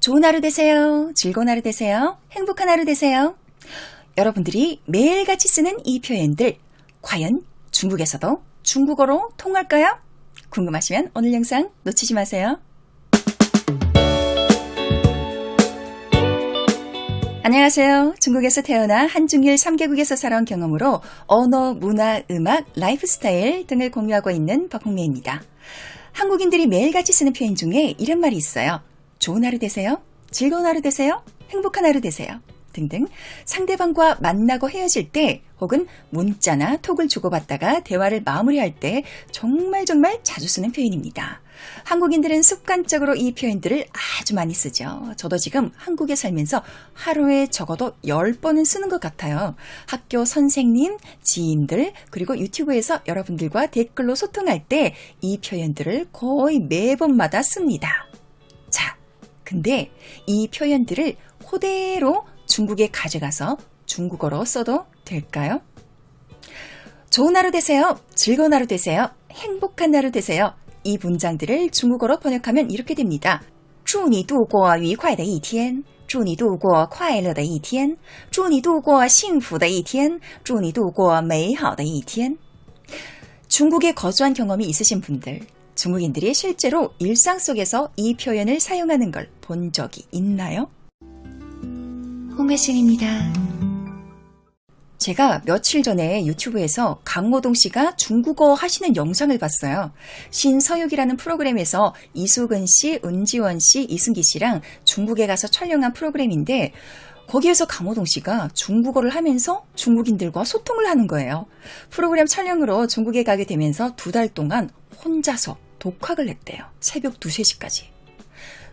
좋은 하루 되세요. 즐거운 하루 되세요. 행복한 하루 되세요. 여러분들이 매일같이 쓰는 이 표현들, 과연 중국에서도 중국어로 통할까요? 궁금하시면 오늘 영상 놓치지 마세요. 안녕하세요. 중국에서 태어나 한중일 3개국에서 살아온 경험으로 언어, 문화, 음악, 라이프 스타일 등을 공유하고 있는 박홍미입니다. 한국인들이 매일같이 쓰는 표현 중에 이런 말이 있어요. 좋은 하루 되세요. 즐거운 하루 되세요. 행복한 하루 되세요. 등등 상대방과 만나고 헤어질 때 혹은 문자나 톡을 주고받다가 대화를 마무리할 때 정말 자주 쓰는 표현입니다. 한국인들은 습관적으로 이 표현들을 아주 많이 쓰죠. 저도 지금 한국에 살면서 하루에 적어도 10번은 쓰는 것 같아요. 학교 선생님, 지인들, 그리고 유튜브에서 여러분들과 댓글로 소통할 때 이 표현들을 거의 매번마다 씁니다. 자, 근데 이 표현들을 그대로 중국에 가져가서 중국어로 써도 될까요? 좋은 하루 되세요. 즐거운 하루 되세요. 행복한 하루 되세요. 이 문장들을 중국어로 번역하면 이렇게 됩니다. 祝你度过愉快的一天祝你度过快乐的一天祝你度过幸福的一天祝你度过美好的一天 중국에 거주한 경험이 있으신 분들, 중국인들이 실제로 일상 속에서 이 표현을 사용하는 걸 본 적이 있나요? 홍매싱입니다. 제가 며칠 전에 유튜브에서 강호동 씨가 중국어 하시는 영상을 봤어요. 신서육이라는 프로그램에서 이수근 씨, 은지원 씨, 이승기 씨랑 중국에 가서 촬영한 프로그램인데 거기에서 강호동 씨가 중국어를 하면서 중국인들과 소통을 하는 거예요. 프로그램 촬영으로 중국에 가게 되면서 2달 동안 혼자서 독학을 했대요. 새벽 2, 3시까지.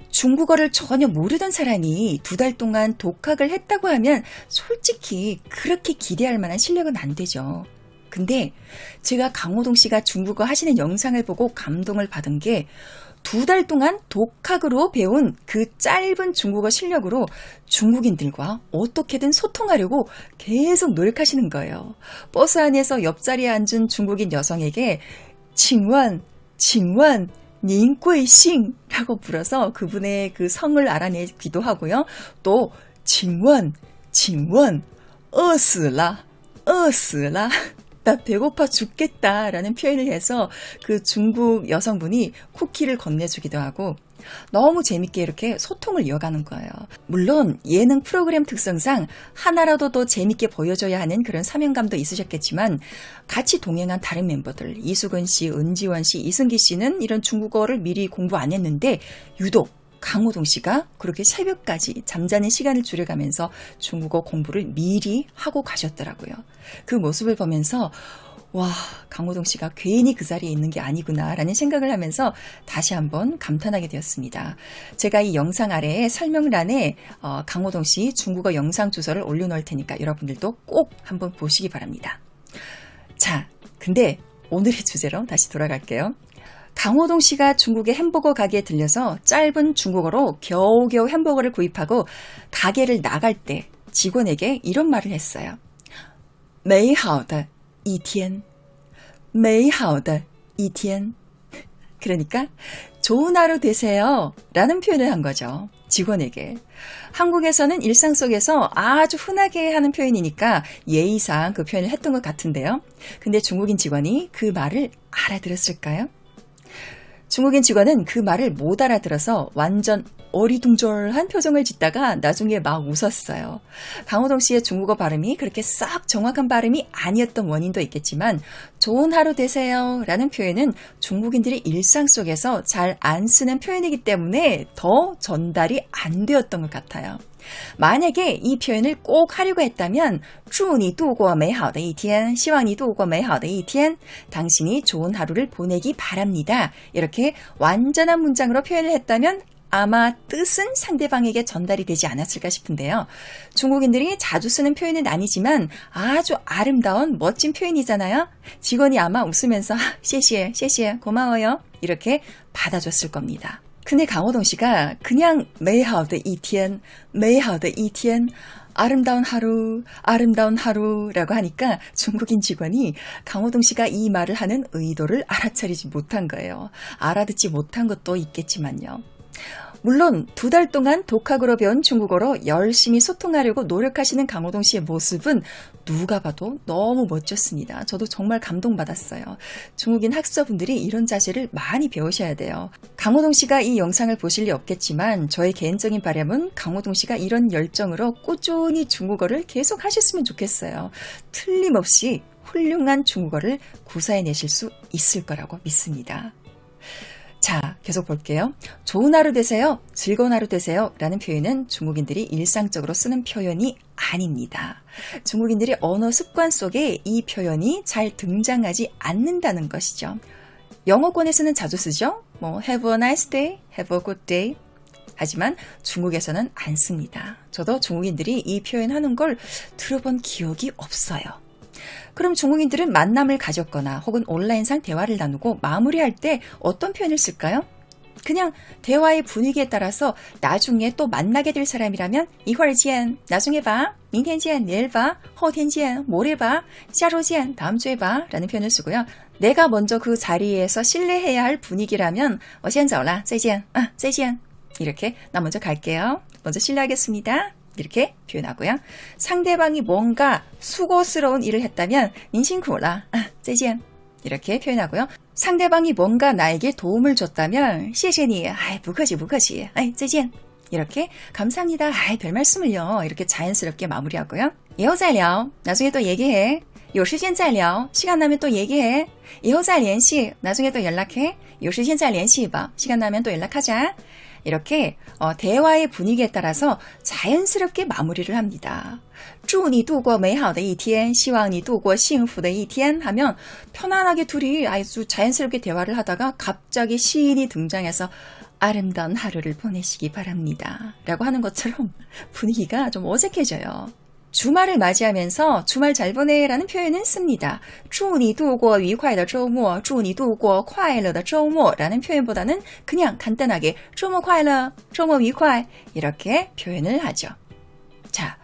중국어를 전혀 모르던 사람이 2달 동안 독학을 했다고 하면 솔직히 그렇게 기대할 만한 실력은 안 되죠. 근데 제가 강호동 씨가 중국어 하시는 영상을 보고 감동을 받은 게 2달 동안 독학으로 배운 그 짧은 중국어 실력으로 중국인들과 어떻게든 소통하려고 계속 노력하시는 거예요. 버스 안에서 옆자리에 앉은 중국인 여성에게 칭원, 닝贵姓라고 불어서 그분의 그 성을 알아내기도 하고요. 또 칭원, 어스라, 나 배고파 죽겠다라는 표현을 해서 그 중국 여성분이 쿠키를 건네주기도 하고 너무 재밌게 이렇게 소통을 이어가는 거예요. 물론 예능 프로그램 특성상 하나라도 더 재밌게 보여줘야 하는 그런 사명감도 있으셨겠지만 같이 동행한 다른 멤버들 이수근 씨, 은지원 씨, 이승기 씨는 이런 중국어를 미리 공부 안 했는데 유독 강호동 씨가 그렇게 새벽까지 잠자는 시간을 줄여가면서 중국어 공부를 미리 하고 가셨더라고요. 그 모습을 보면서 와, 강호동 씨가 괜히 그 자리에 있는 게 아니구나라는 생각을 하면서 다시 한번 감탄하게 되었습니다. 제가 이 영상 아래에 설명란에 강호동 씨 중국어 영상 주소를 올려놓을 테니까 여러분들도 꼭 한번 보시기 바랍니다. 자, 근데 오늘의 주제로 다시 돌아갈게요. 강호동 씨가 중국의 햄버거 가게에 들려서 짧은 중국어로 겨우겨우 햄버거를 구입하고 가게를 나갈 때 직원에게 이런 말을 했어요. 美好的一天美好的一天 그러니까 좋은 하루 되세요 라는 표현을 한 거죠. 직원에게. 한국에서는 일상 속에서 아주 흔하게 하는 표현이니까 예의상 그 표현을 했던 것 같은데요. 근데 중국인 직원이 그 말을 알아들었을까요? 중국인 직원은 그 말을 못 알아들어서 완전 어리둥절한 표정을 짓다가 나중에 막 웃었어요. 강호동 씨의 중국어 발음이 그렇게 썩 정확한 발음이 아니었던 원인도 있겠지만 좋은 하루 되세요 라는 표현은 중국인들이 일상 속에서 잘 안 쓰는 표현이기 때문에 더 전달이 안 되었던 것 같아요. 만약에 이 표현을 꼭 하려고 했다면 祝你度过美好的一天希望你度过美好的一天 당신이 좋은 하루를 보내기 바랍니다. 이렇게 완전한 문장으로 표현을 했다면 아마 뜻은 상대방에게 전달이 되지 않았을까 싶은데요. 중국인들이 자주 쓰는 표현은 아니지만 아주 아름다운 멋진 표현이잖아요. 직원이 아마 웃으면서 谢谢, 谢谢, 고마워요 이렇게 받아줬을 겁니다. 근데 강호동 씨가 그냥 美好的一天, 美好的一天 아름다운 하루, 아름다운 하루라고 하니까 중국인 직원이 강호동 씨가 이 말을 하는 의도를 알아차리지 못한 거예요. 알아듣지 못한 것도 있겠지만요. 물론 2달 동안 독학으로 배운 중국어로 열심히 소통하려고 노력하시는 강호동 씨의 모습은 누가 봐도 너무 멋졌습니다. 저도 정말 감동받았어요. 중국인 학습자분들이 이런 자세를 많이 배우셔야 돼요. 강호동 씨가 이 영상을 보실 리 없겠지만 저의 개인적인 바람은 강호동 씨가 이런 열정으로 꾸준히 중국어를 계속 하셨으면 좋겠어요. 틀림없이 훌륭한 중국어를 구사해내실 수 있을 거라고 믿습니다. 자, 계속 볼게요. 좋은 하루 되세요, 즐거운 하루 되세요 라는 표현은 중국인들이 일상적으로 쓰는 표현이 아닙니다. 중국인들의 언어 습관 속에 이 표현이 잘 등장하지 않는다는 것이죠. 영어권에서는 자주 쓰죠. have a nice day, have a good day. 하지만 중국에서는 안 씁니다. 저도 중국인들이 이 표현하는 걸 들어본 기억이 없어요. 그럼 중국인들은 만남을 가졌거나 혹은 온라인상 대화를 나누고 마무리할 때 어떤 표현을 쓸까요? 그냥 대화의 분위기에 따라서 나중에 또 만나게 될 사람이라면 一会儿见, 나중에 봐, 明天见, 내일 봐, 后天见, 모레 봐, 下周见, 다음 주에 봐 라는 표현을 쓰고요. 내가 먼저 그 자리에서 신뢰해야 할 분위기라면 我先走了, 再见, 再见. 이렇게 나 먼저 갈게요. 먼저 실례하겠습니다. 이렇게 표현하고요. 상대방이 뭔가 수고스러운 일을 했다면 您辛苦了, 再见. 이렇게 표현하고요. 상대방이 뭔가 나에게 도움을 줬다면 谢谢你, 不客气不客气, 再见. 이렇게 감사합니다, 별 말씀을요. 이렇게 자연스럽게 마무리하고요. 以后再聊, 나중에 또 얘기해. 有时间再聊, 시간 나면 또 얘기해. 以后再联系, 나중에 또 연락해. 有时间再联系吧, 시간 나면 또 연락하자. 이렇게 대화의 분위기에 따라서 자연스럽게 마무리를 합니다. 祝你度过美好的一天, 希望你度过幸福的一天 하면 편안하게 둘이 아주 자연스럽게 대화를 하다가 갑자기 시인이 등장해서 아름다운 하루를 보내시기 바랍니다 라고 하는 것처럼 분위기가 좀 어색해져요. 주말을 맞이하면서 주말 잘 보내라는 표현은 씁니다. 祝你度过愉快的周末, 祝你度过快乐的周末라는 표현보다는 그냥 간단하게 周末快乐, 周末愉快 이렇게 표현을 하죠. 자,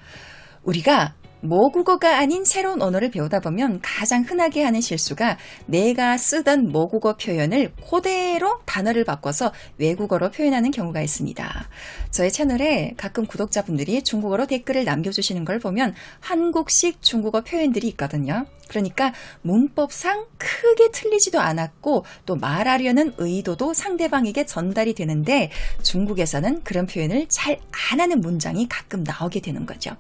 우리가 모국어가 아닌 새로운 언어를 배우다 보면 가장 흔하게 하는 실수가 내가 쓰던 모국어 표현을 그대로 단어를 바꿔서 외국어로 표현하는 경우가 있습니다. 저의 채널에 가끔 구독자분들이 중국어로 댓글을 남겨주시는 걸 보면 한국식 중국어 표현들이 있거든요. 그러니까 문법상 크게 틀리지도 않았고 또 말하려는 의도도 상대방에게 전달이 되는데 중국에서는 그런 표현을 잘 안 하는 문장이 가끔 나오게 되는 거죠.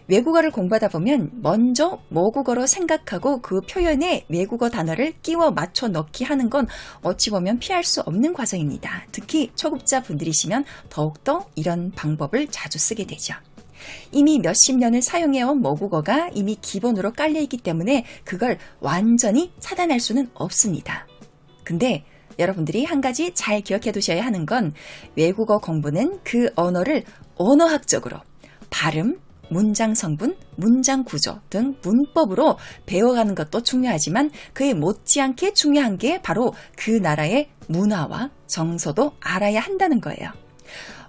외국어를 공부하다 보면 먼저 모국어로 생각하고 그 표현에 외국어 단어를 끼워 맞춰 넣기 하는 건 어찌 보면 피할 수 없는 과정입니다. 특히 초급자 분들이시면 더욱더 이런 방법을 자주 쓰게 되죠. 이미 몇십 년을 사용해온 모국어가 이미 기본으로 깔려있기 때문에 그걸 완전히 차단할 수는 없습니다. 근데 여러분들이 한 가지 잘 기억해 두셔야 하는 건 외국어 공부는 그 언어를 언어학적으로 발음, 문장 성분, 문장 구조 등 문법으로 배워가는 것도 중요하지만 그에 못지않게 중요한 게 바로 그 나라의 문화와 정서도 알아야 한다는 거예요.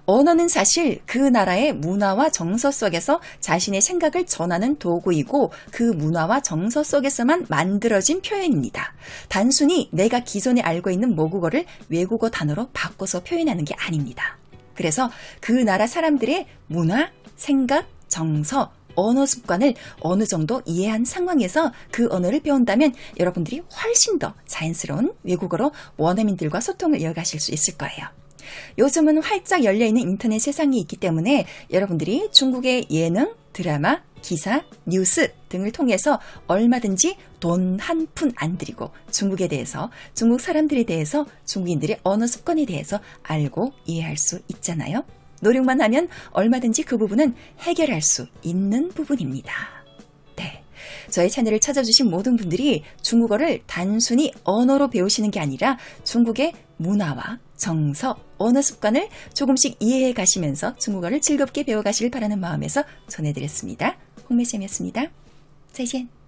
언어는 사실 그 나라의 문화와 정서 속에서 자신의 생각을 전하는 도구이고 그 문화와 정서 속에서만 만들어진 표현입니다. 단순히 내가 기존에 알고 있는 모국어를 외국어 단어로 바꿔서 표현하는 게 아닙니다. 그래서 그 나라 사람들의 문화, 생각, 정서, 언어 습관을 어느 정도 이해한 상황에서 그 언어를 배운다면 여러분들이 훨씬 더 자연스러운 외국어로 원어민들과 소통을 이어가실 수 있을 거예요. 요즘은 활짝 열려있는 인터넷 세상이 있기 때문에 여러분들이 중국의 예능, 드라마, 기사, 뉴스 등을 통해서 얼마든지 돈 한 푼 안 들이고 중국에 대해서, 중국 사람들에 대해서, 중국인들의 언어 습관에 대해서 알고 이해할 수 있잖아요. 노력만 하면 얼마든지 그 부분은 해결할 수 있는 부분입니다. 네, 저희 채널을 찾아주신 모든 분들이 중국어를 단순히 언어로 배우시는 게 아니라 중국의 문화와 정서, 언어 습관을 조금씩 이해해 가시면서 중국어를 즐겁게 배워가시길 바라는 마음에서 전해드렸습니다. 홍매쌤이었습니다. 再见。